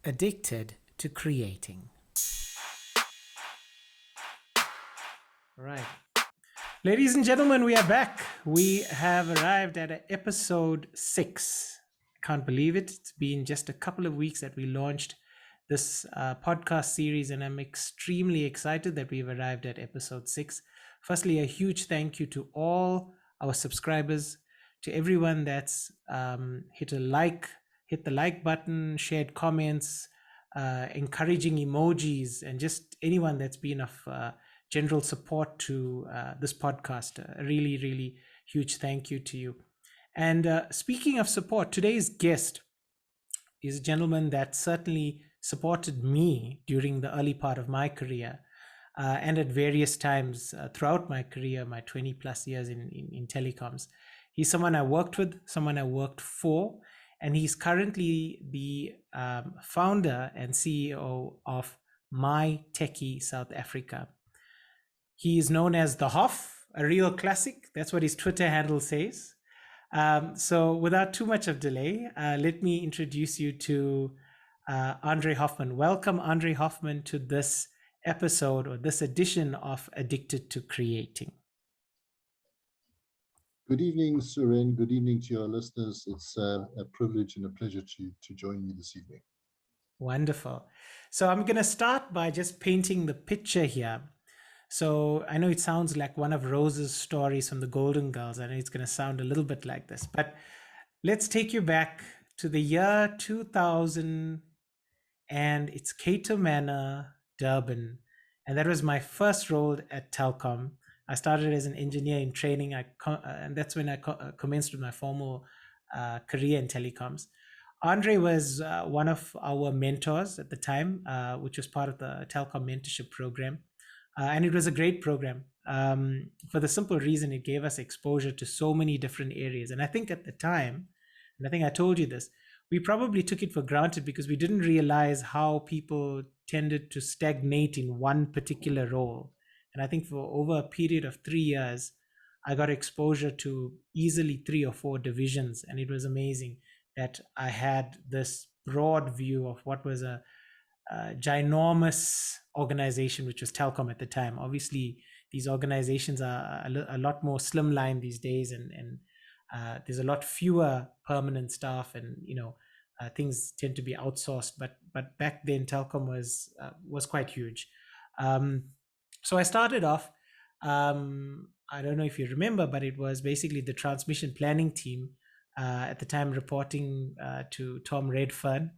Addicted to creating. Right. Ladies and gentlemen, we are back. We have arrived at episode 6. I can't believe it. It's been just a couple of weeks that we launched this podcast series, and I'm extremely excited that we've arrived at episode 6. Firstly, a huge thank you to all our subscribers, to everyone that's hit the like button, shared comments, encouraging emojis, and just anyone that's been of general support to this podcast. A really, really huge thank you to you. And speaking of support, today's guest is a gentleman that certainly supported me during the early part of my career and at various times throughout my career, my 20 plus years in telecoms. He's someone I worked with, someone I worked for, and he's currently the founder and CEO of My Techie South Africa. He is known as the Hoff, a real classic. That's what his Twitter handle says. So without too much of delay, let me introduce you to Andre Hoffmann. Welcome, Andre Hoffmann, to this episode or this edition of Addicted to Creating. Good evening, Suren. Good evening to your listeners. It's a privilege and a pleasure to join you this evening. Wonderful. So I'm going to start by just painting the picture here. So I know it sounds like one of Rose's stories from the Golden Girls. I know it's going to sound a little bit like this, but let's take you back to the year 2000, and it's Cato Manor, Durban. And that was my first role at Telkom. I started as an engineer in training, and that's when I commenced with my formal career in telecoms. Andre was one of our mentors at the time, which was part of the Telkom mentorship program. And it was a great program for the simple reason it gave us exposure to so many different areas. And I think at the time, and I think I told you this, we probably took it for granted because we didn't realize how people tended to stagnate in one particular role. And I think for over a period of 3 years, I got exposure to easily 3 or 4 divisions. And it was amazing that I had this broad view of what was a ginormous organization, which was Telkom at the time. Obviously, these organizations are a lot more slimline these days, and there's a lot fewer permanent staff, and things tend to be outsourced. But back then, Telkom was quite huge. So I started off. I don't know if you remember, but it was basically the transmission planning team at the time, reporting to Tom Redfern.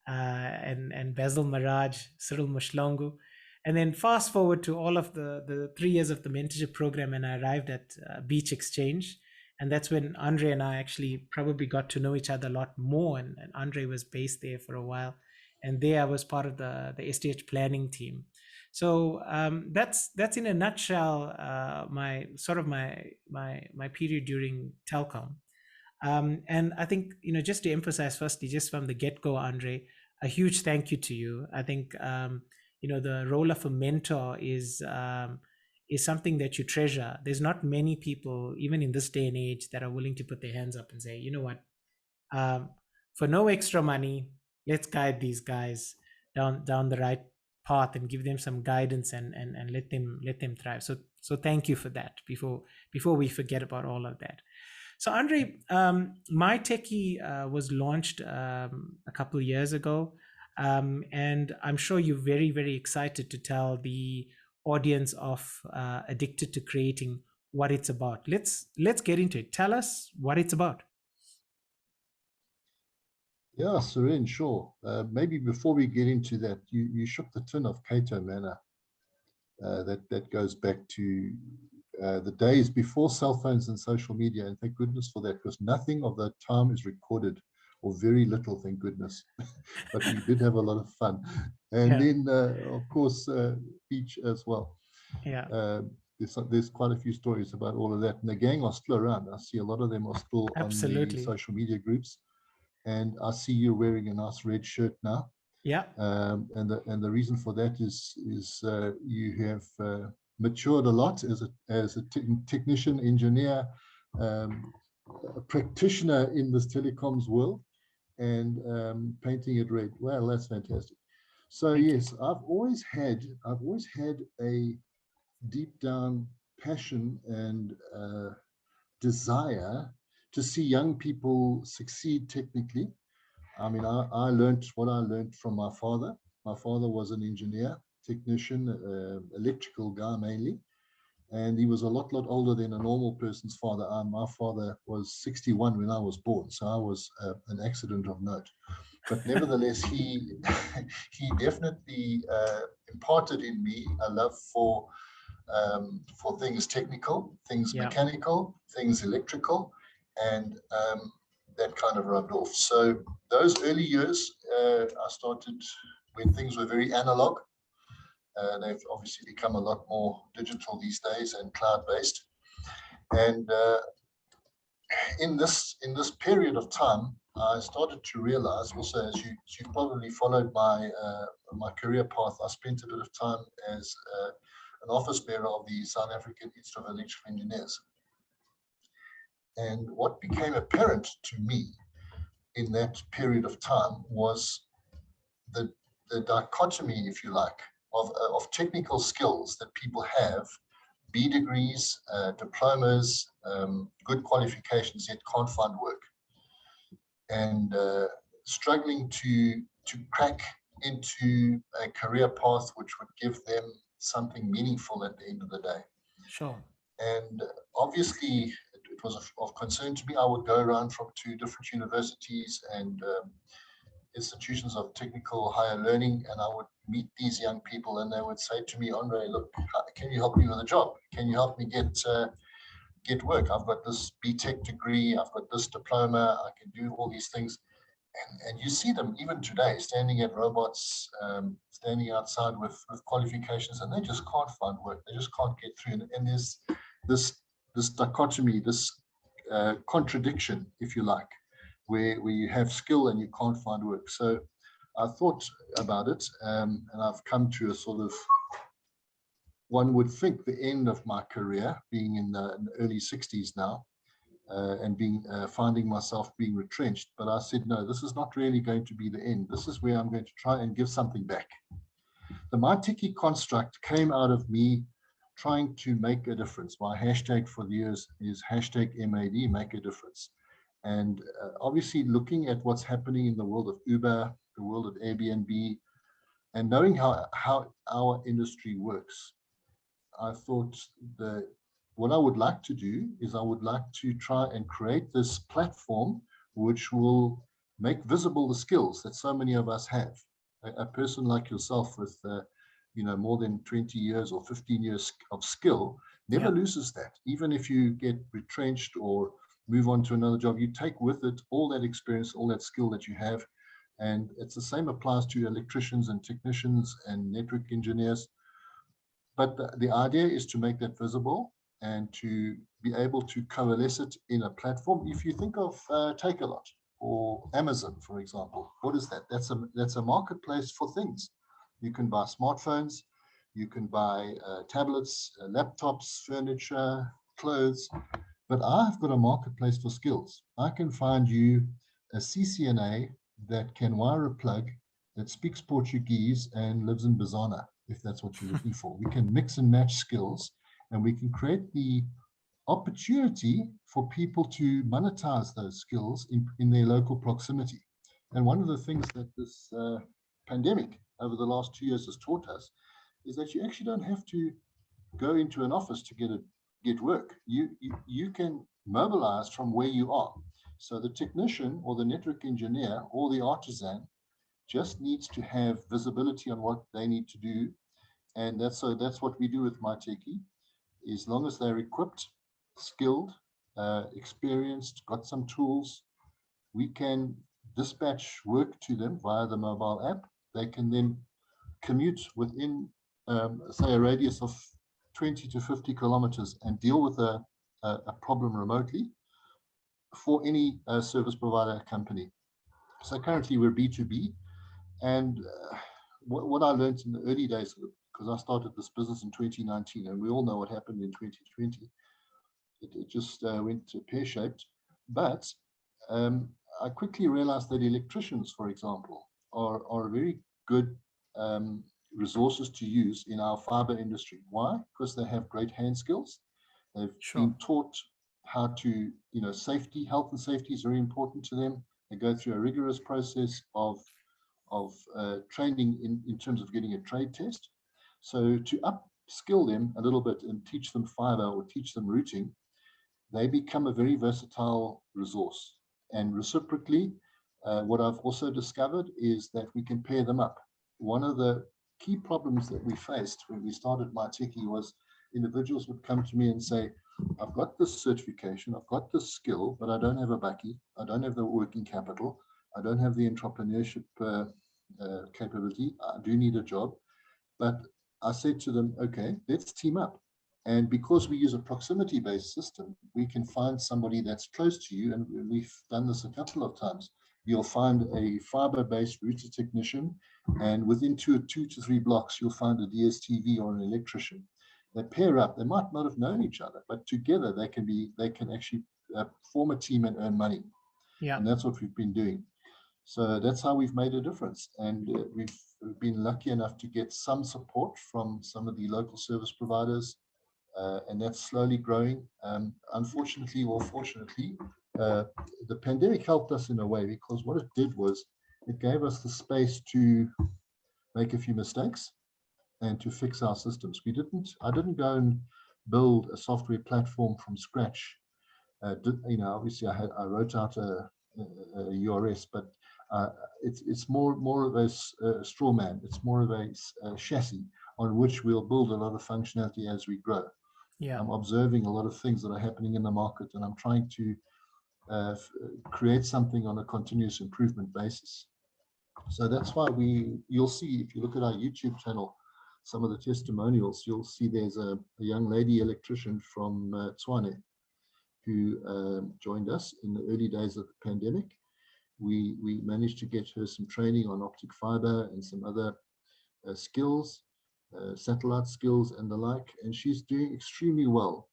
And Basil Maraj, Cyril Mushlongu. And then fast forward to all of the 3 years of the mentorship program, and I arrived at Beach Exchange. And that's when Andre and I actually probably got to know each other a lot more. And Andre was based there for a while. And there I was part of the STH planning team. So that's in a nutshell my period during Telkom. And I think, just to emphasize firstly, just from the get-go, Andre, a huge thank you to you. I think, the role of a mentor is something that you treasure. There's not many people, even in this day and age, that are willing to put their hands up and say, you know what, for no extra money, let's guide these guys down the right path and give them some guidance and let them thrive. So thank you for that before we forget about all of that. So Andre, My Techie was launched a couple of years ago, and I'm sure you're very, very excited to tell the audience of Addicted to Creating what it's about. Let's get into it. Tell us what it's about. Yeah, Suren, sure. Maybe before we get into that, you shook the tin of Cato Manor. That goes back to the days before cell phones and social media, and thank goodness for that, because nothing of that time is recorded, or very little, thank goodness. But we did have a lot of fun. And then, of course, Beach as well. Yeah. There's quite a few stories about all of that. And the gang are still around. I see a lot of them are still Absolutely on the social media groups. And I see you wearing a nice red shirt now. Yeah. And the reason for that is you have matured a lot as a technician, engineer, a practitioner in this telecoms world, and painting it red. Well, that's fantastic. So Thank you. yes, I've always had a deep down passion and desire to see young people succeed technically. I mean, I learned what I learned from my father. My father was an engineer, technician, electrical guy mainly, and he was a lot older than a normal person's father. My father was 61 when I was born, so I was an accident of note. But nevertheless, he he definitely imparted in me a love for things technical, things Yeah, mechanical, things electrical, and that kind of rubbed off. So those early years, I started when things were very analog. They've obviously become a lot more digital these days and cloud-based. And in this period of time, I started to realize also, as you've probably followed my career path, I spent a bit of time as an office bearer of the South African Institute of Electrical Engineers. And what became apparent to me in that period of time was the, the dichotomy, if you like, of technical skills that people have, B degrees, diplomas, good qualifications, yet can't find work, and struggling to crack into a career path which would give them something meaningful at the end of the day. sure. And obviously, it was of concern to me. I would go around from two different universities and institutions of technical higher learning, and I would meet these young people, and they would say to me, Andre, look, can you help me with a job? Can you help me get work? I've got this BTech degree, I've got this diploma, I can do all these things. And you see them even today standing at robots, standing outside with qualifications, and they just can't find work. They just can't get through. And there's this dichotomy, this contradiction, if you like, where you have skill and you can't find work. So I thought about it, and I've come to a sort of, one would think, the end of my career, being in the early 60s now, and finding myself being retrenched. But I said, no, this is not really going to be the end. This is where I'm going to try and give something back. The My Techie construct came out of me trying to make a difference. My hashtag for the years is hashtag MAD, make a difference. And obviously looking at what's happening in the world of Uber, the world of Airbnb, and knowing how our industry works, I thought what I would like to do is I would like to try and create this platform which will make visible the skills that so many of us have. A person like yourself with more than 20 years or 15 years of skill never Yeah, loses that. Even if you get retrenched or move on to another job, you take with it all that experience, all that skill that you have. And it's the same applies to electricians and technicians and network engineers. But the idea is to make that visible and to be able to coalesce it in a platform. If you think of Takealot or Amazon, for example, what is that? That's a marketplace for things. You can buy smartphones, you can buy tablets, laptops, furniture, clothes. But I've got a marketplace for skills. I can find you a CCNA that can wire a plug, that speaks Portuguese and lives in Bazana, if that's what you're looking for. We can mix and match skills, and we can create the opportunity for people to monetize those skills in their local proximity. And one of the things that this pandemic over the last 2 years has taught us is that you actually don't have to go into an office to get work. You can mobilize from where you are. So the technician or the network engineer or the artisan just needs to have visibility on what they need to do. And that's what we do with My Techie. As long as they're equipped, skilled, experienced, got some tools, we can dispatch work to them via the mobile app. They can then commute within, say, a radius of 20 to 50 kilometers and deal with a problem remotely for any service provider company. So currently we're B2B. And what I learned in the early days, because I started this business in 2019, and we all know what happened in 2020, it just went pear-shaped. But I quickly realized that electricians, for example, are very good resources to use in our fiber industry. Why? Because they have great hand skills. They've Sure. been taught how to, safety, health and safety is very important to them. They go through a rigorous process of training in terms of getting a trade test. So to upskill them a little bit and teach them fiber or teach them routing, they become a very versatile resource. And reciprocally, what I've also discovered is that we can pair them up. One of the key problems that we faced when we started My Techie was individuals would come to me and say, I've got this certification, I've got this skill, but I don't have a bakkie, I don't have the working capital, I don't have the entrepreneurship capability, I do need a job. But I said to them, okay, let's team up. And because we use a proximity-based system, we can find somebody that's close to you. And we've done this a couple of times. You'll find a fiber-based router technician, and within two to three blocks, you'll find a DSTV or an electrician. They pair up. They might not have known each other, but together they can actually form a team and earn money. Yeah. And that's what we've been doing. So that's how we've made a difference. And we've been lucky enough to get some support from some of the local service providers, and that's slowly growing. Unfortunately or fortunately, the pandemic helped us in a way, because what it did was it gave us the space to make a few mistakes and to fix our systems. I didn't go and build a software platform from scratch. Obviously I wrote out a URS, but it's more of a straw man. It's more of a chassis on which we'll build a lot of functionality as we grow. Yeah. I'm observing a lot of things that are happening in the market, and I'm trying to create something on a continuous improvement basis. So that's why you'll see, if you look at our YouTube channel, some of the testimonials, you'll see there's a young lady electrician from Tshwane who joined us in the early days of the pandemic. We managed to get her some training on optic fiber and some other skills, satellite skills and the like, and she's doing extremely well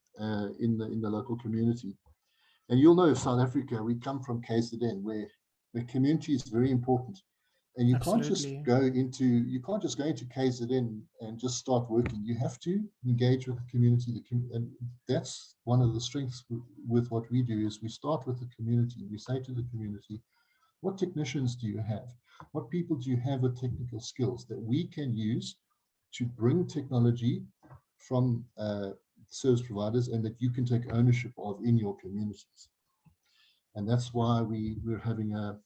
in the local community. And you'll know, South Africa, we come from KZN, where the community is very important. And you can't just Absolutely. go into KZN and just start working. You have to engage with the community. And that's one of the strengths with what we do, is we start with the community. We say to the community, what technicians do you have? What people do you have with technical skills that we can use to bring technology from service providers, and that you can take ownership of in your communities? And that's why we're having a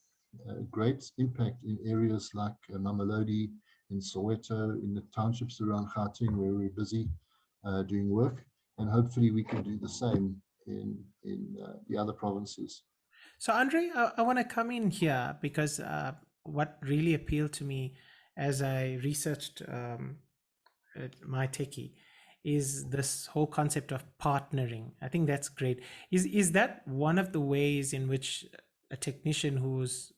great impact in areas like Mamelodi, in Soweto, in the townships around Gauteng, where we're busy doing work. And hopefully we can do the same in the other provinces. So, Andre, I want to come in here because what really appealed to me as I researched My Techie is this whole concept of partnering. I think that's great. Is that one of the ways in which a technician who's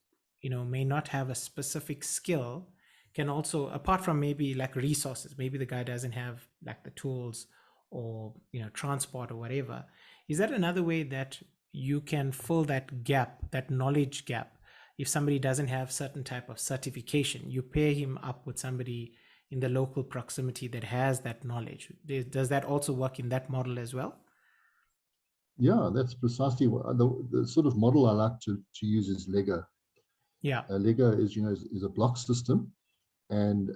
may not have a specific skill can also, apart from maybe like resources, maybe the guy doesn't have like the tools or transport or whatever, is that another way that you can fill that gap, that knowledge gap? If somebody doesn't have certain type of certification, you pair him up with somebody in the local proximity that has that knowledge. Does that also work in that model as well? Yeah, that's precisely what the sort of model I like to use is Lego. Yeah. Lego is a block system. And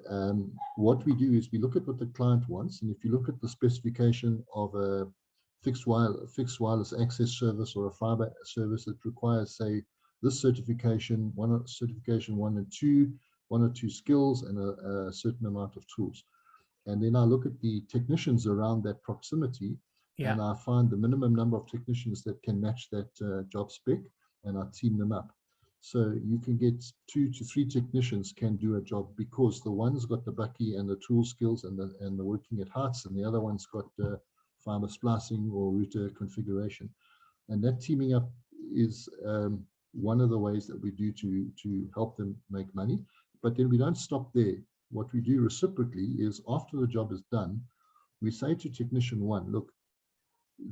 what we do is we look at what the client wants. And if you look at the specification of a fixed wireless access service or a fiber service that requires, say, this certification one and two, one or two skills and a certain amount of tools. And then I look at the technicians around that proximity, and I find the minimum number of technicians that can match that job spec, and I team them up. So you can get 2 to 3 technicians can do a job, because the one's got the bakkie and the tool skills and the working at heights, and the other one's got fiber splicing or router configuration. And that teaming up is one of the ways that we do to help them make money. But then we don't stop there. What we do reciprocally is, after the job is done, we say to technician one, look,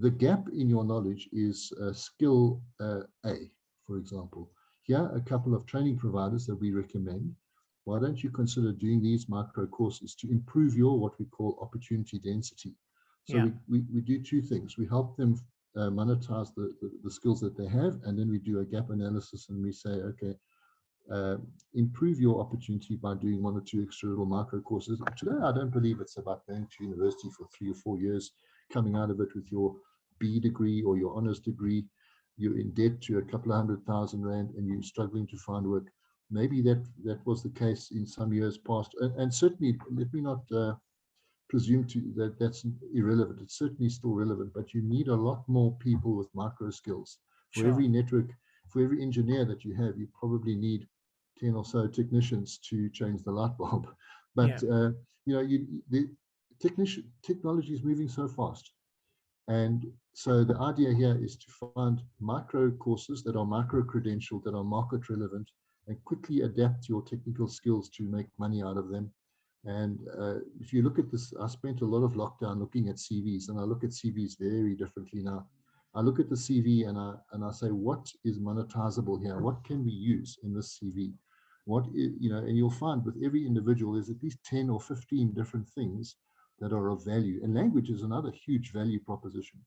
the gap in your knowledge is skill A, for example. here are a couple of training providers that we recommend. Why don't you consider doing these micro courses to improve your what we call opportunity density? So Yeah. we do two things. We help them monetize the skills that they have, and then we do a gap analysis and we say, okay, uh, improve your opportunity by doing 1 or 2 extra little micro courses. Today, I don't believe it's about going to university for 3 or 4 years, coming out of it with your B degree or your honors degree. You're in debt to a couple of R100,000 and you're struggling to find work. Maybe that was the case in some years past, and certainly let me not presume that that's irrelevant. It's certainly still relevant, but you need a lot more people with micro skills. For Sure. every network, for every engineer that you have, you probably need 10 or so technicians to change the light bulb. But Yeah. the technology is moving so fast, and so the idea here is to find micro courses that are micro credentialed, that are market relevant, and quickly adapt your technical skills to make money out of them. And if you look at this, I spent a lot of lockdown looking at CVs, and I look at CVs very differently now. I look at the CV and I say, what is monetizable here? What can we use in this CV? What is, and you'll find with every individual, there's at least 10 or 15 different things that are of value. And language is another huge value proposition.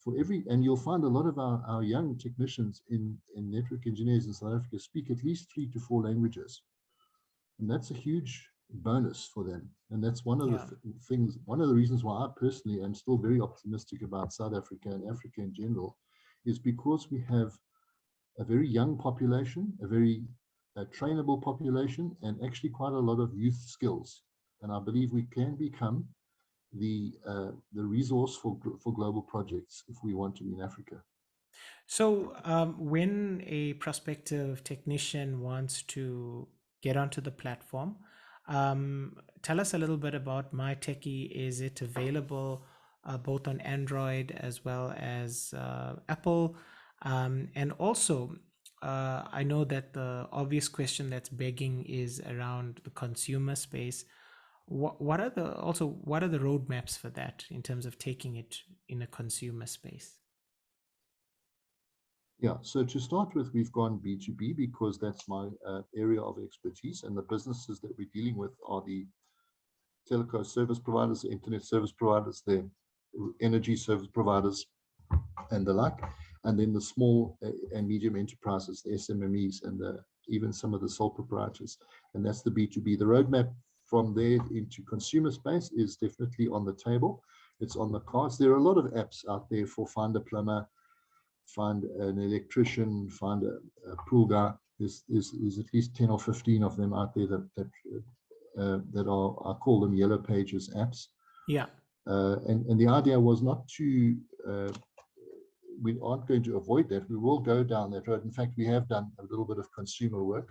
And you'll find a lot of our young technicians in network engineers in South Africa speak at least 3 to 4 languages. And that's a huge bonus for them. And that's one of Yeah. the things, one of the reasons why I personally am still very optimistic about South Africa and Africa in general, is because we have a very young population, a very trainable population, and actually quite a lot of youth skills. And I believe we can become the resource for global projects if we want to in Africa. So, when a prospective technician wants to get onto the platform, tell us a little bit about My Techie. Is it available both on Android as well as Apple? And also, I know that the obvious question that's begging is around the consumer space. What are the roadmaps for that in terms of taking it in a consumer space? Yeah, so to start with, we've gone B2B because that's my area of expertise, and the businesses that we're dealing with are the telco service providers, the internet service providers, the energy service providers, and the like, and then the small and medium enterprises, the SMMEs, and even some of the sole proprietors, and that's the B2B. The roadmap from there into consumer space is definitely on the table. It's on the cards. There are a lot of apps out there for find a plumber, find an electrician, find a pool guy. There's at least 10 or 15 of them out there that are, I call them yellow pages apps. Yeah. And the idea was not to, we aren't going to avoid that. We will go down that road. In fact, we have done a little bit of consumer work,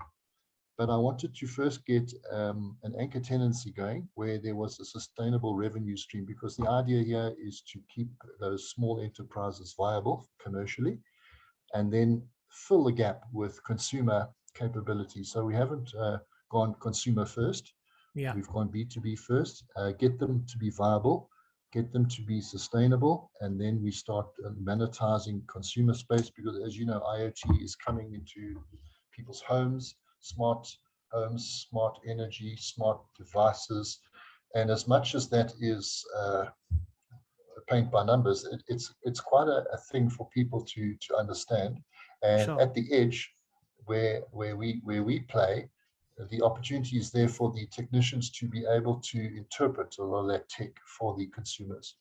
but I wanted to first get an anchor tenancy going where there was a sustainable revenue stream, because the idea here is to keep those small enterprises viable commercially and then fill the gap with consumer capability. So we haven't gone consumer first. Yeah. We've gone B2B first, get them to be viable, get them to be sustainable, and then we start monetizing consumer space, because as you know, IoT is coming into people's homes, smart homes, smart energy, smart devices. And as much as that is paint by numbers, it's quite a thing for people to understand. And Sure. at the edge where we play, the opportunity is there for the technicians to be able to interpret a lot of that tech for the consumers.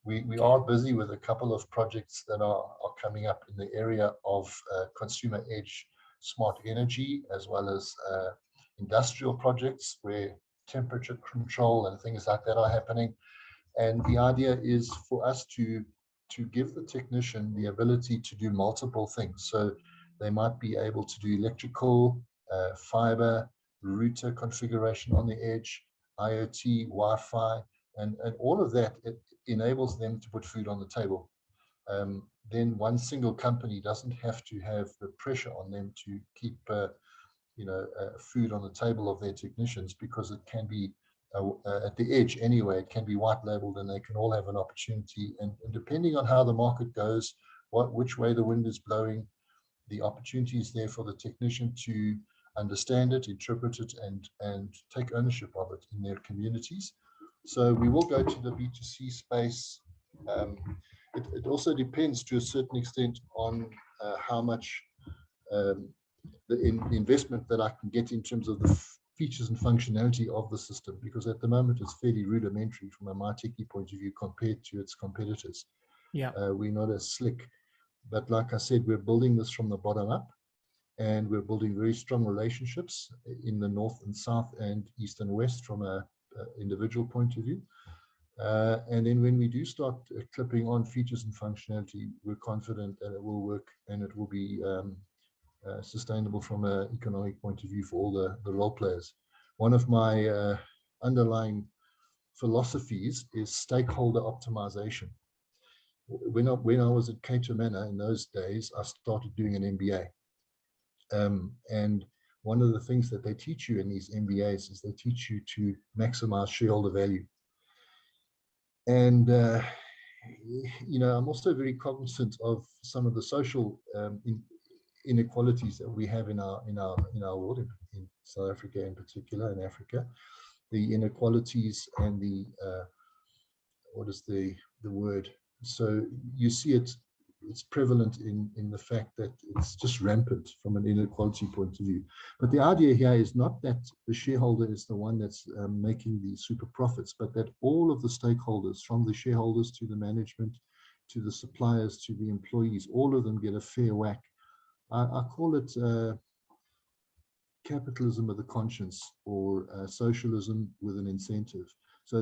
We Okay. are busy with a couple of projects that are coming up in the area of consumer edge smart energy, as well as industrial projects where temperature control and things like that are happening. And the idea is for us to give the technician the ability to do multiple things. So they might be able to do electrical, fiber, router configuration on the edge, IoT, Wi-Fi, and all of that. It enables them to put food on the table. Then one single company doesn't have to have the pressure on them to keep food on the table of their technicians, because it can be at the edge anyway, it can be white labeled and they can all have an opportunity. And depending on how the market goes, which way the wind is blowing, the opportunity is there for the technician to understand it, interpret it, and take ownership of it in their communities. So we will go to the B2C space. It also depends to a certain extent on how much the investment that I can get in terms of the features and functionality of the system, because at the moment it's fairly rudimentary from a MyTechie point of view compared to its competitors. Yeah. We're not as slick, but like I said, we're building this from the bottom up, and we're building very strong relationships in the north and south and east and west from a individual point of view. And then when we do start clipping on features and functionality, we're confident that it will work and it will be sustainable from an economic point of view for all the role players. One of my underlying philosophies is stakeholder optimization. When I was at Cato Manor in those days, I started doing an MBA. And one of the things that they teach you in these MBAs is they teach you to maximize shareholder value. And I'm also very cognizant of some of the social inequalities that we have in our world, in South Africa in particular, in Africa, the inequalities and the what is the word? So you see it's prevalent in the fact that it's just rampant from an inequality point of view. But the idea here is not that the shareholder is the one that's making the super profits, but that all of the stakeholders, from the shareholders to the management, to the suppliers, to the employees, all of them get a fair whack. I call it capitalism with a conscience, or socialism with an incentive. So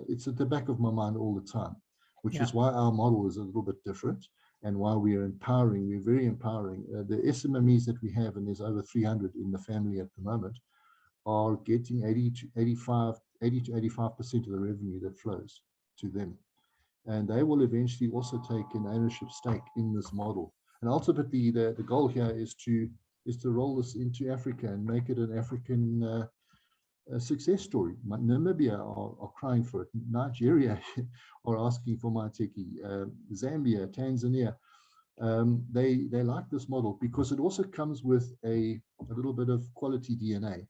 it's at the back of my mind all the time, which is why our model is a little bit different, and why we are empowering. We're very empowering. The SMMEs that we have, and there's over 300 in the family at the moment, are getting 80 to 85% of the revenue that flows to them. And they will eventually also take an ownership stake in this model. And ultimately, the goal here is to roll this into Africa and make it an African success story. Namibia are crying for it. Nigeria are asking for MyTechie. Zambia, Tanzania, they like this model because it also comes with a little bit of quality DNA.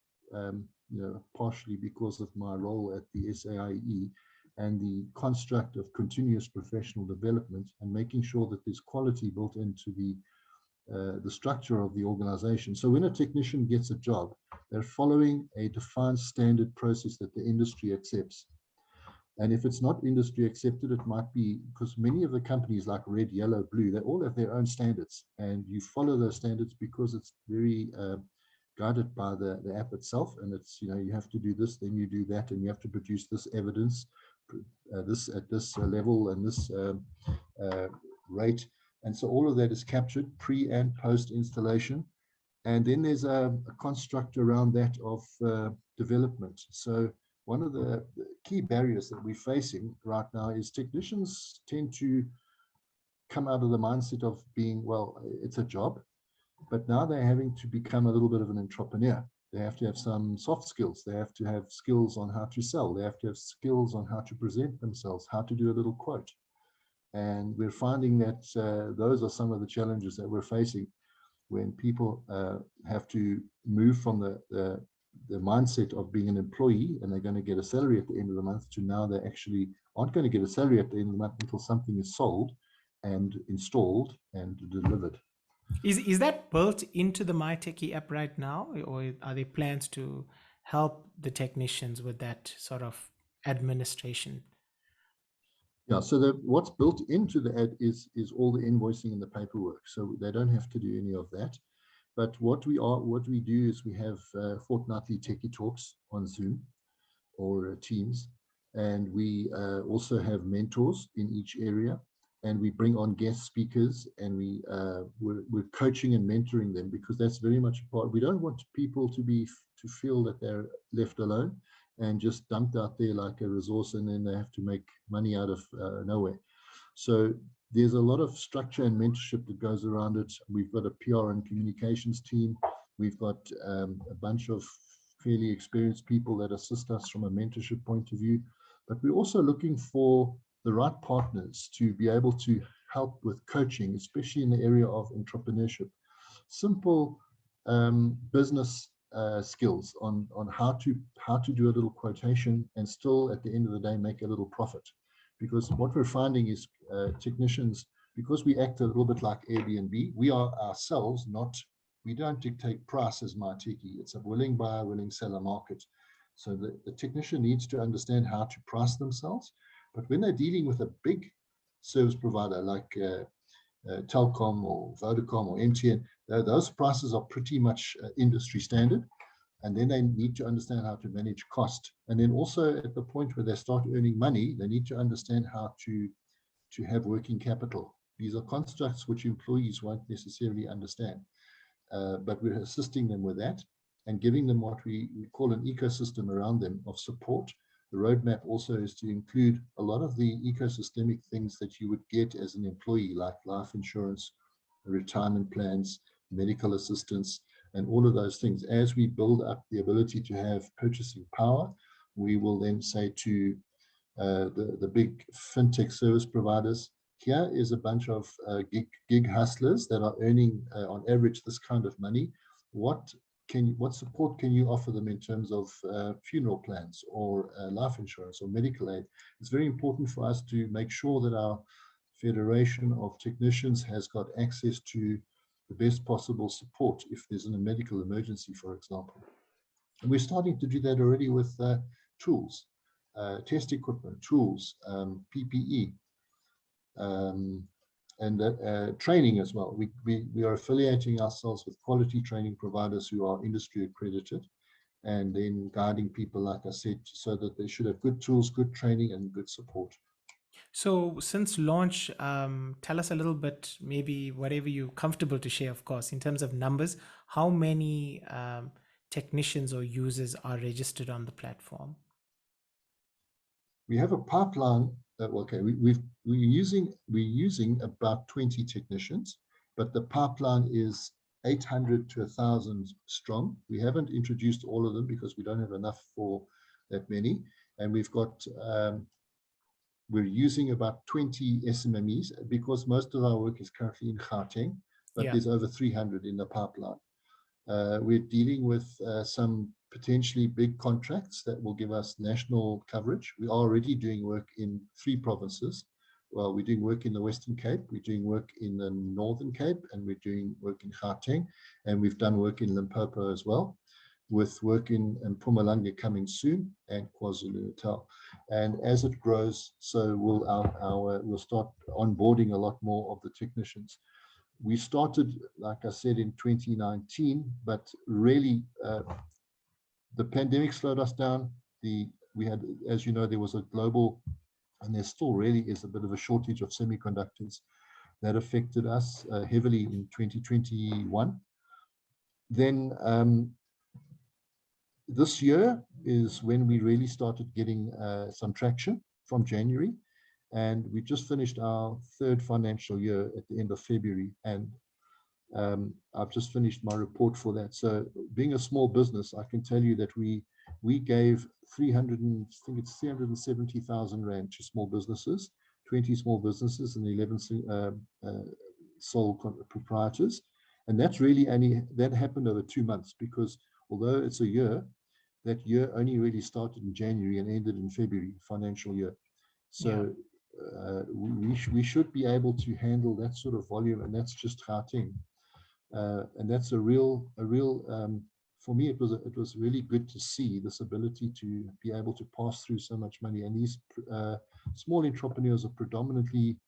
Partially because of my role at the SAIE and the construct of continuous professional development and making sure that there's quality built into the structure of the organization. So when a technician gets a job, they're following a defined standard process that the industry accepts. And if it's not industry accepted, it might be because many of the companies like Red, Yellow, Blue, they all have their own standards, and you follow those standards because it's very guided by the app itself. And it's, you have to do this, then you do that, and you have to produce this evidence, this at this level and this rate. And so all of that is captured pre and post installation. And then there's a construct around that of development. So one of the key barriers that we're facing right now is technicians tend to come out of the mindset of being, well, it's a job, but now they're having to become a little bit of an entrepreneur. They have to have some soft skills. They have to have skills on how to sell. They have to have skills on how to present themselves, how to do a little quote. And we're finding that those are some of the challenges that we're facing when people have to move from the mindset of being an employee and they're going to get a salary at the end of the month to now they actually aren't going to get a salary at the end of the month until something is sold and installed and delivered. Is that built into the MyTechie app right now, or are there plans to help the technicians with that sort of administration? Yeah, so what's built into the ad is all the invoicing and the paperwork. So they don't have to do any of that. But what we do is we have fortnightly techie talks on Zoom or Teams, and we also have mentors in each area, and we bring on guest speakers, and we're coaching and mentoring them, because that's very much a part. We don't want people to feel that they're left alone and just dumped out there like a resource, and then they have to make money out of nowhere. So there's a lot of structure and mentorship that goes around it. We've got a PR and communications team. We've got a bunch of fairly experienced people that assist us from a mentorship point of view. But we're also looking for the right partners to be able to help with coaching, especially in the area of entrepreneurship. Simple business skills on how to do a little quotation and still at the end of the day make a little profit. Because what we're finding is technicians, because we act a little bit like Airbnb, we are ourselves not, we don't dictate price as my Techie. It's a willing buyer, willing seller market. So the technician needs to understand how to price themselves. But when they're dealing with a big service provider like Telkom or Vodacom or MTN, those prices are pretty much industry standard. And then they need to understand how to manage cost. And then also at the point where they start earning money, they need to understand how to have working capital. These are constructs which employees won't necessarily understand. But we're assisting them with that and giving them what we call an ecosystem around them of support. The roadmap also is to include a lot of the ecosystemic things that you would get as an employee, like life insurance, retirement plans, medical assistance, and all of those things. As we build up the ability to have purchasing power, we will then say to the big fintech service providers, here is a bunch of gig hustlers that are earning on average this kind of money. What support can you offer them in terms of funeral plans or life insurance or medical aid? It's very important for us to make sure that our Federation of Technicians has got access to the best possible support if there's a medical emergency, for example. And we're starting to do that already with tools, test equipment, tools, PPE, and training as well. We are affiliating ourselves with quality training providers who are industry accredited, and then guiding people, like I said, so that they should have good tools, good training, and good support. So since launch, tell us a little bit, maybe whatever you're comfortable to share, of course, in terms of numbers, how many technicians or users are registered on the platform? We have a pipeline. Okay, we're using about 20 technicians, but the pipeline is 800 to 1,000 strong. We haven't introduced all of them because we don't have enough for that many, and we've got we're using about 20 SMMEs because most of our work is currently in Gauteng, but there's over 300 in the pipeline. We're dealing with some potentially big contracts that will give us national coverage. We are already doing work in 3 provinces. Well, we're doing work in the Western Cape, we're doing work in the Northern Cape, and we're doing work in Gauteng, and we've done work in Limpopo as well, with work in Mpumalanga coming soon, and KwaZulu-Natal. And as it grows, so will we'll start onboarding a lot more of the technicians. We started, like I said, in 2019, but really the pandemic slowed us down. We had, as you know, there was a global, and there still really is a bit of a shortage of semiconductors that affected us heavily in 2021. Then this year is when we really started getting some traction from January. And we just finished our 3rd financial year at the end of February. And I've just finished my report for that. So being a small business, I can tell you that we gave 370,000 Rand to small businesses, 20 small businesses and 11 sole proprietors. And that's really that happened over 2 months, because although it's a year, that year only really started in January and ended in February financial year. So we should be able to handle that sort of volume, and that's just Gauteng. And that's a real for me, it was really good to see this ability to be able to pass through so much money. And these small entrepreneurs are predominantly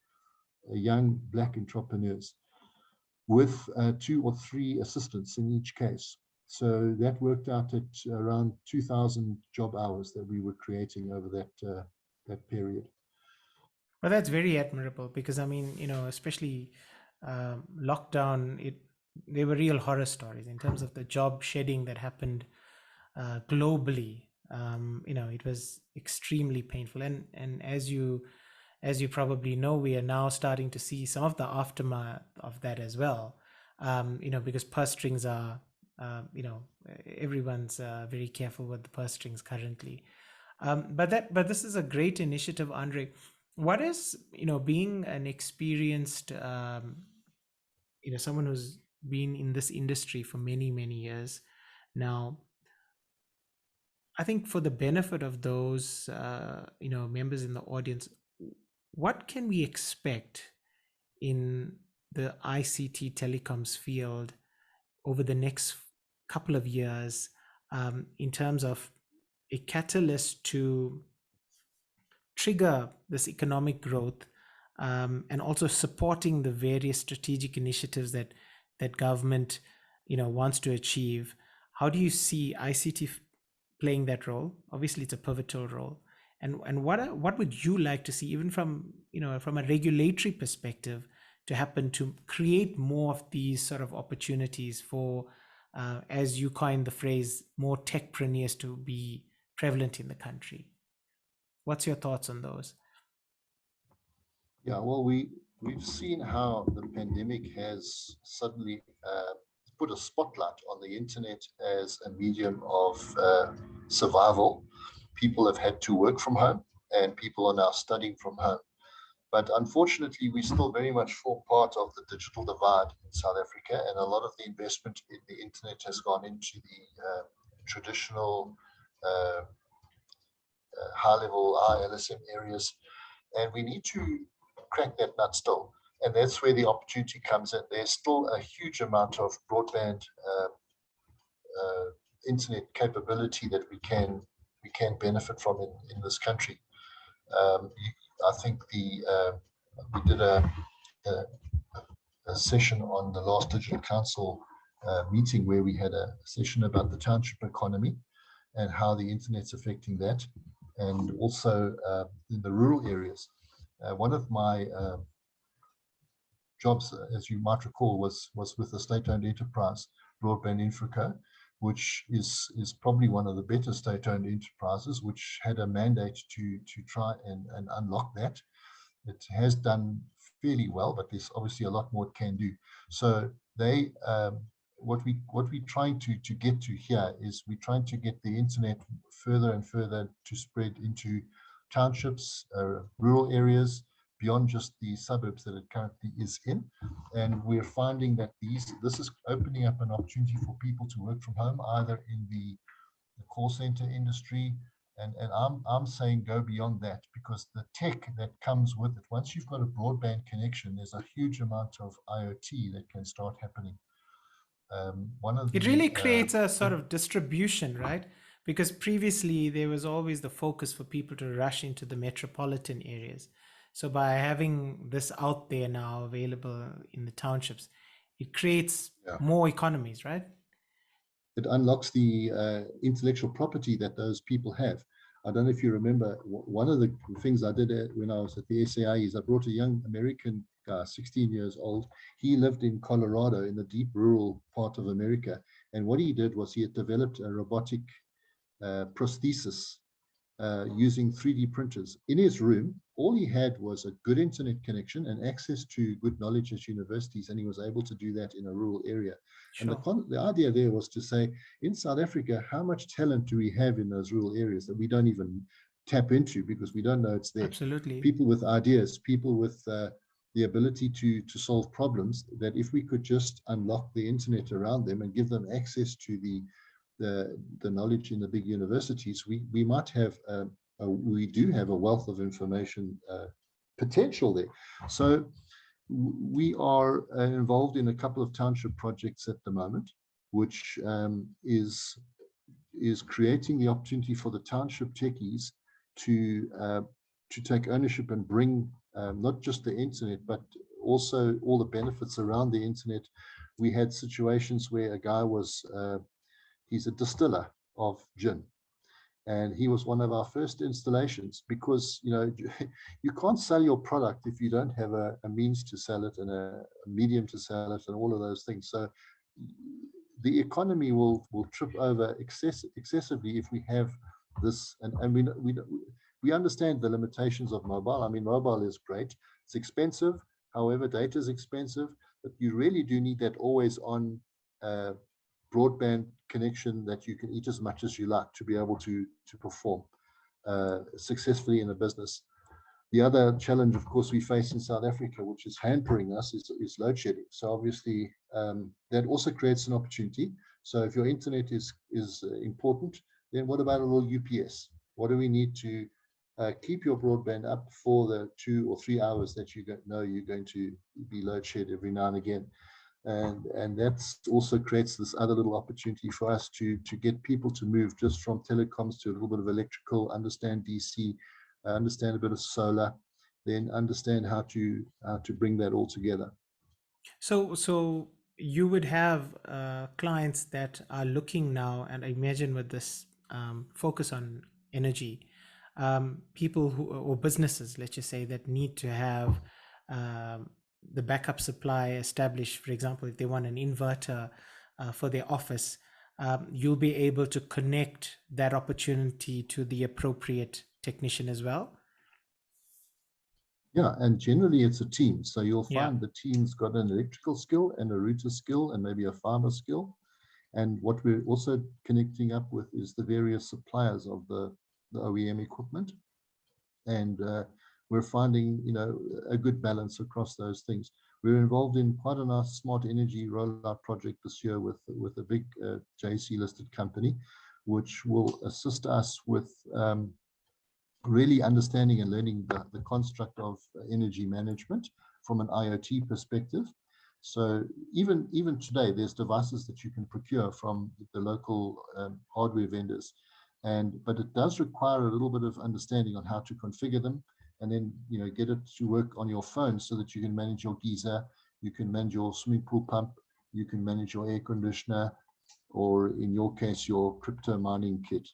young Black entrepreneurs with 2 or 3 assistants in each case. So that worked out at around 2,000 job hours that we were creating over that period. Well, that's very admirable, because I mean, especially lockdown, they were real horror stories in terms of the job shedding that happened globally. It was extremely painful, and as you probably know, we are now starting to see some of the aftermath of that as well. Because purse strings are, everyone's very careful with the purse strings currently. But this is a great initiative, Andre. What is, being an experienced, someone who's been in this industry for many, many years now, I think for the benefit of those, members in the audience, what can we expect in the ICT telecoms field over the next couple of years, in terms of a catalyst to trigger this economic growth, and also supporting the various strategic initiatives that government wants to achieve? How do you see ICT playing that role? Obviously, it's a pivotal role. And what would you like to see, even from a regulatory perspective, to happen to create more of these sort of opportunities for, as you coined the phrase, more techpreneurs to be prevalent in the country? What's your thoughts on those? Yeah, well, we've seen how the pandemic has suddenly put a spotlight on the internet as a medium of survival. People have had to work from home, and people are now studying from home. But unfortunately, we still very much form part of the digital divide in South Africa, and a lot of the investment in the internet has gone into the traditional high-level LSM areas, and we need to crack that nut still. And that's where the opportunity comes in. There's still a huge amount of broadband internet capability that we can benefit from in this country. I think we did a session on the last Digital Council meeting where we had a session about the township economy and how the internet's affecting that, and also in the rural areas. One of my jobs, as you might recall, was with the state-owned enterprise, Broadband Infraco, which is probably one of the better state-owned enterprises, which had a mandate to try and unlock that. It has done fairly well, but there's obviously a lot more it can do. So they, what we're trying to get to here is we're trying to get the internet further and further to spread into townships, rural areas, beyond just the suburbs that it currently is in. And we're finding that this is opening up an opportunity for people to work from home, either in the call center industry. And I'm saying go beyond that, because the tech that comes with it, once you've got a broadband connection, there's a huge amount of IoT that can start happening. It really creates a sort of distribution, right? Because previously there was always the focus for people to rush into the metropolitan areas. So by having this out there now available in the townships, it creates more economies, right? It unlocks the intellectual property that those people have. I don't know if you remember, one of the things I did when I was at the SAI is I brought a young American guy, 16 years old. He lived in Colorado, in the deep rural part of America. And what he did was he had developed a robotic prosthesis using 3D printers in his room. All he had was a good internet connection and access to good knowledge at universities, and he was able to do that in a rural area. Sure. And the idea there was to say, in South Africa, how much talent do we have in those rural areas that we don't even tap into because we don't know it's there? Absolutely. People with ideas, people with the ability to solve problems, that if we could just unlock the internet around them and give them access to the knowledge in the big universities, we might have we do have a wealth of information potential there. So we are involved in a couple of township projects at the moment, which is creating the opportunity for the township techies to take ownership and bring not just the internet, but also all the benefits around the internet. We had situations where a guy was he's a distiller of gin, and he was one of our first installations, because you can't sell your product if you don't have a means to sell it and a medium to sell it and all of those things. So the economy will trip over excessively if we have this, and we understand the limitations of mobile. I mean, mobile is great, it's expensive, however data is expensive, but you really do need that always on broadband connection that you can eat as much as you like to be able to perform successfully in a business. The other challenge, of course, we face in South Africa, which is hampering us, is load shedding. So obviously, that also creates an opportunity. So if your internet is important, then what about a little UPS? What do we need to keep your broadband up for the 2 or 3 hours that you know you're going to be load shed every now and again? And that's also creates this other little opportunity for us to get people to move just from telecoms to a little bit of electrical, understand DC, understand a bit of solar, then understand how to bring that all together. So you would have clients that are looking now, and I imagine with this focus on energy, people who or businesses, let's just say, that need to have the backup supply established. For example, if they want an inverter for their office, you'll be able to connect that opportunity to the appropriate technician as well. Yeah, and generally it's a team. So you'll Yeah. find the team's got an electrical skill and a router skill and maybe a fiber skill. And what we're also connecting up with is the various suppliers of the OEM equipment. And we're finding, a good balance across those things. We're involved in quite a nice smart energy rollout project this year with a big JC listed company, which will assist us with really understanding and learning the construct of energy management from an IoT perspective. So even today, there's devices that you can procure from the local hardware vendors, but it does require a little bit of understanding on how to configure them, and then get it to work on your phone so that you can manage your geyser, you can manage your swimming pool pump, you can manage your air conditioner, or in your case, your crypto mining kit.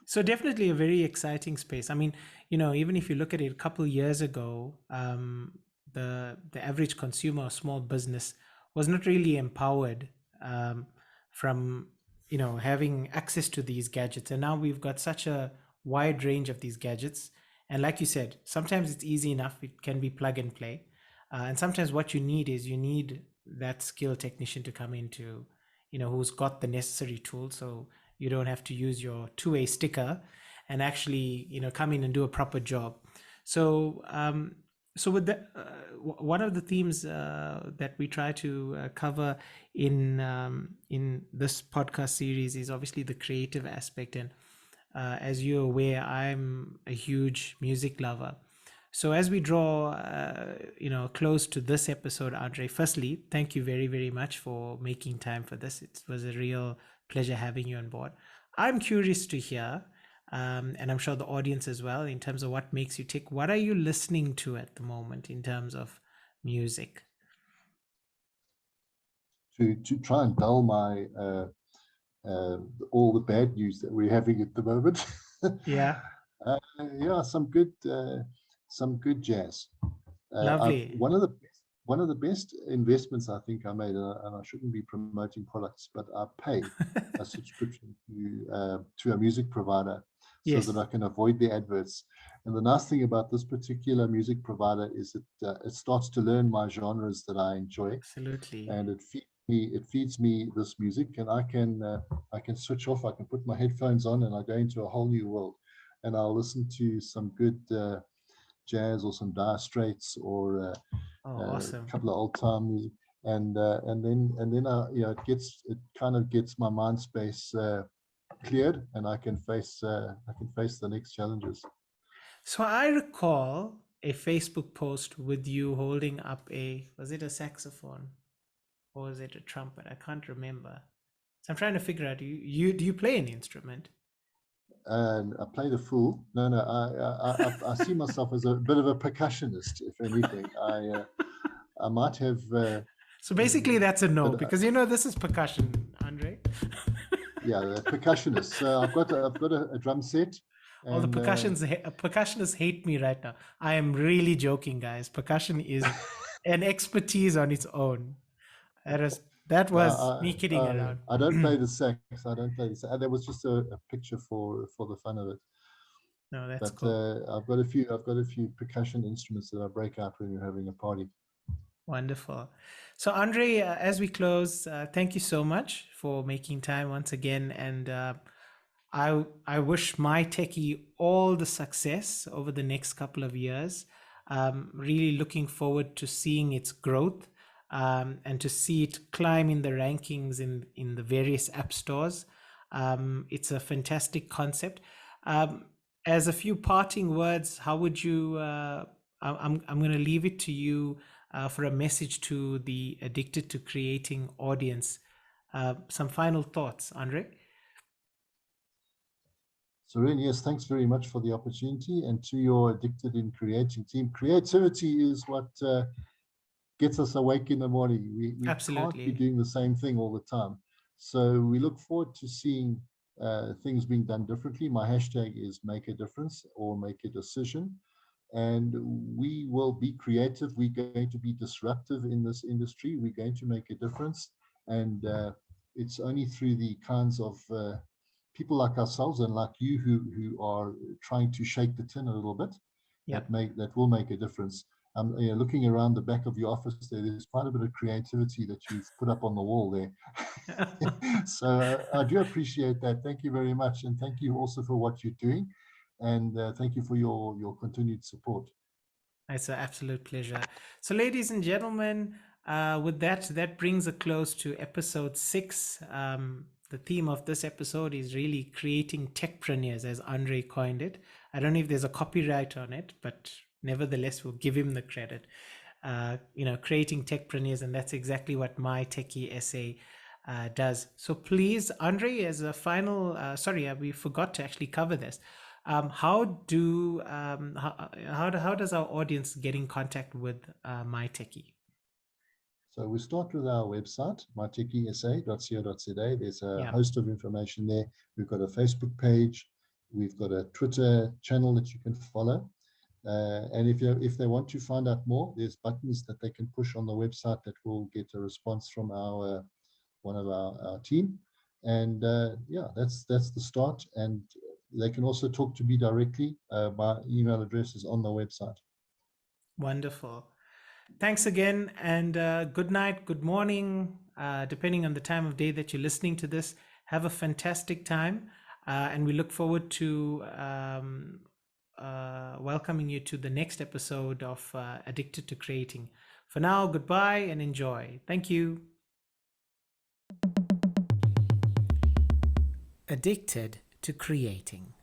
So definitely a very exciting space. I mean, even if you look at it a couple of years ago, the average consumer or small business was not really empowered from having access to these gadgets, and now we've got such a wide range of these gadgets. And like you said, sometimes it's easy enough; it can be plug and play, and sometimes what you need that skilled technician to come into, who's got the necessary tools, so you don't have to use your two-way sticker and actually come in and do a proper job. So so with that, one of the themes that we try to cover in this podcast series is obviously the creative aspect. And as you're aware, I'm a huge music lover. So as we draw, close to this episode, Andre, firstly, thank you very, very much for making time for this. It was a real pleasure having you on board. I'm curious to hear, and I'm sure the audience as well, in terms of what makes you tick. What are you listening to at the moment in terms of music? To try and dull my all the bad news that we're having at the moment. Yeah. Yeah, some good jazz. Lovely. One of the best investments I think I made, and I shouldn't be promoting products, but I pay a subscription to a music provider so Yes. that I can avoid the adverts. And the nice thing about this particular music provider is that it starts to learn my genres that I enjoy, Absolutely. and it feeds me this music, and I can switch off. I can put my headphones on, and I go into a whole new world, and I'll listen to some good jazz or some Dire Straits or Awesome. a couple of old time music, and then it kind of gets my mind space cleared, and I can face the next challenges. So I recall a Facebook post with you holding up was it a saxophone or was it a trumpet? I can't remember. So I'm trying to figure out, do you play an instrument? And I play the fool. No, I see myself as a bit of a percussionist, if anything. I might have. So basically, that's a no, because this is percussion, Andre. Yeah, the percussionist. So I've got a drum set. All the percussionists hate me right now. I am really joking, guys. Percussion is an expertise on its own. That was me kidding around. I don't play the sax. That was just a picture for the fun of it. No, that's but cool. I've got a few percussion instruments that I break out when you're having a party. Wonderful. So Andre, as we close, thank you so much for making time once again. And I wish my techie all the success over the next couple of years. Really looking forward to seeing its growth, and to see it climb in the rankings in the various app stores. It's a fantastic concept. As a few parting words, how would you? I'm going to leave it to you for a message to the Addicted to Creating audience. Some final thoughts, Andre? Suren, yes, thanks very much for the opportunity. And to your Addicted in Creating team, creativity is what gets us awake in the morning. We can't be Absolutely. doing the same thing all the time. So we look forward to seeing things being done differently. My hashtag is make a difference or make a decision. And we will be creative. We're going to be disruptive in this industry. We're going to make a difference. And it's only through the kinds of people like ourselves and like you who are trying to shake the tin a little bit Yeah. that will make a difference. Looking around the back of your office there's quite a bit of creativity that you've put up on the wall there. So I do appreciate that. Thank you very much. And thank you also for what you're doing. And thank you for your continued support. It's an absolute pleasure. So, ladies and gentlemen, with that brings a close to episode 6. The theme of this episode is really creating techpreneurs, as Andre coined it. I don't know if there's a copyright on it, but nevertheless, we'll give him the credit. Creating techpreneurs, and that's exactly what my techie essay does. So please, Andre, as a final, we forgot to actually cover this. How does our audience get in contact with my techie? So we start with our website, mytechieSA.co.za. There's a Yeah. host of information there. We've got a Facebook page. We've got a Twitter channel that you can follow. And if they want to find out more, there's buttons that they can push on the website that will get a response from one of our team. And that's the start. And they can also talk to me directly. My email address is on the website. Wonderful. Thanks again, and good night, good morning, depending on the time of day that you're listening to this. Have a fantastic time, and we look forward to welcoming you to the next episode of Addicted to Creating. For now, goodbye and enjoy. Thank you. Addicted to Creating.